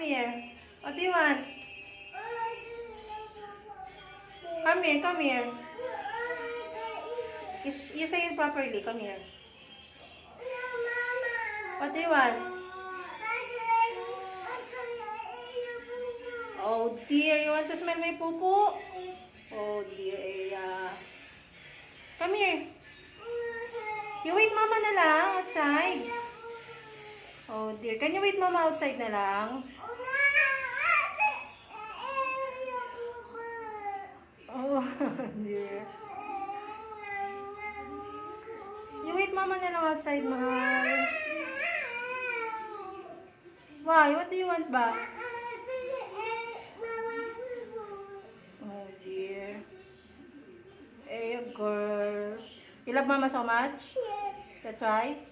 Come here. What do you want? Come here, come here. You say it properly. Come here. What do you want? Oh dear, you want to smell my poo-poo? Oh dear, Aya. Come here. You wait mama na lang outside. Oh dear, can you wait mama outside na lang? Oh dear. You wait mama na lang outside, mahal. Why? What do you want ba? Oh dear. Hey, girl. You love mama so much? That's why?